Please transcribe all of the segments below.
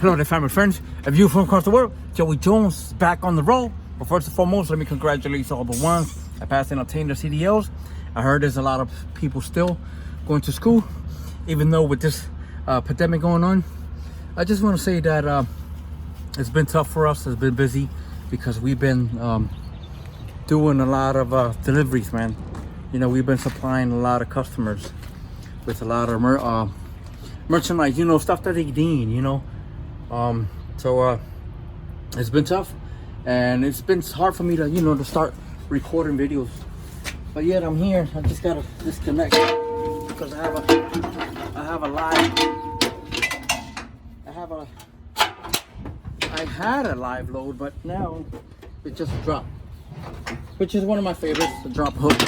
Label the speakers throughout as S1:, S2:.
S1: Hello there, family friends. A view from across the world. Joey Jones is back on the road. But first and foremost, let me congratulate all the ones that passed and obtained their CDLs. I heard there's a lot of people still going to school, even though with this pandemic going on. I just want to say that it's been tough for us. It's been busy because we've been doing a lot of deliveries, man. You know, we've been supplying a lot of customers with a lot of merchandise, you know, stuff that they need, you know. So it's been tough, and it's been hard for me to, you know, to start recording videos. But yet I'm here. I just gotta disconnect because I had a live load, but now it just dropped, which is one of my favorites, the drop hook.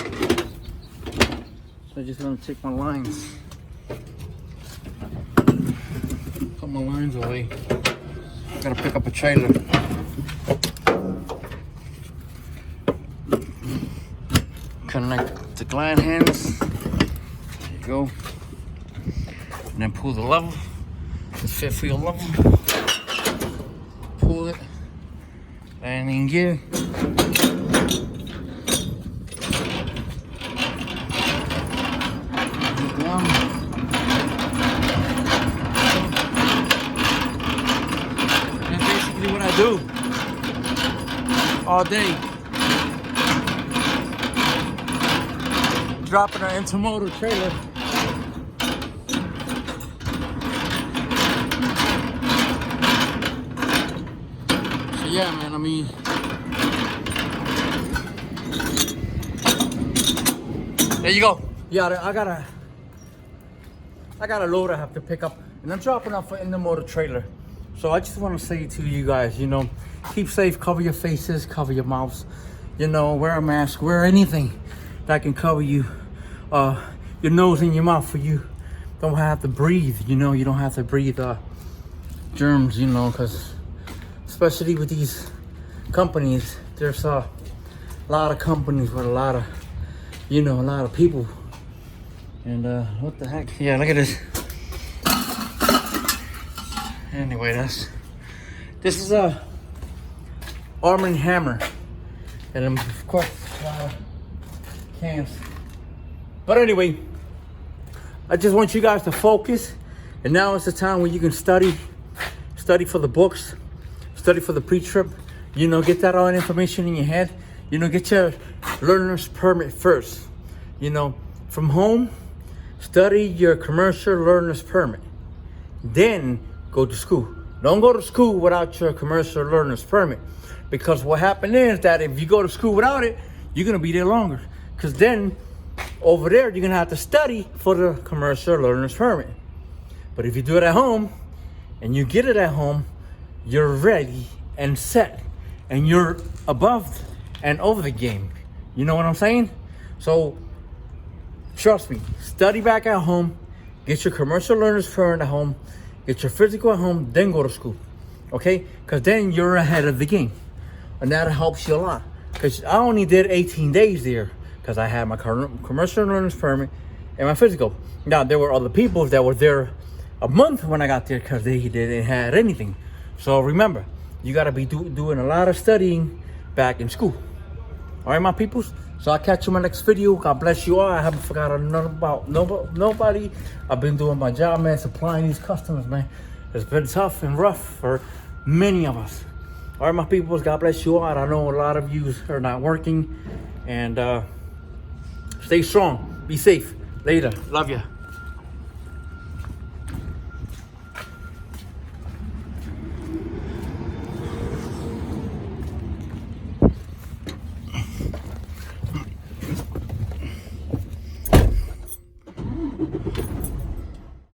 S1: So I just gonna take my lines. Put my lines away. I gotta pick up a trailer. Connect the glide hands. There you go. And then pull the level. The fifth wheel level. Pull it. And in gear. What I do all day, dropping an intermodal trailer. So yeah, man, I mean, there you go. Yeah, I got a load I have to pick up, and I'm dropping off an intermodal trailer. So I just want to say to you guys, you know, keep safe, cover your faces, cover your mouths, you know, wear a mask, wear anything that can cover you, your nose and your mouth, for you don't have to breathe, you know, you don't have to breathe germs, you know, because especially with these companies, there's a lot of companies with a lot of, you know, a lot of people. And what the heck? Yeah, look at this. Anyway, this is a Arm & Hammer, and of course a lot of cans. But anyway, I just want you guys to focus, and now is the time where you can study for the books, study for the pre-trip. You know, get that all information in your head. You know, get your learner's permit first. You know, from home, study your commercial learner's permit. Then go to school. Don't go to school without your commercial learner's permit, because what happened is that if you go to school without it, you're gonna be there longer, because then over there you're gonna have to study for the commercial learner's permit. But if you do it at home and you get it at home, you're ready and set, and you're above and over the game. You know what I'm saying? So trust me, study back at home, get your commercial learner's permit at home, get your physical at home, then go to school, okay? Because then you're ahead of the game, and that helps you a lot. Because I only did 18 days there because I had my commercial learner's permit and my physical. Now, there were other people that were there a month when I got there because they didn't have anything. So remember, you got to be doing a lot of studying back in school. All right, my peoples? So I'll catch you in my next video. God bless you all. I haven't forgotten about nobody. I've been doing my job, man, supplying these customers, man. It's been tough and rough for many of us. All right, my peoples, God bless you all. I know a lot of you are not working. And stay strong. Be safe. Later. Love ya.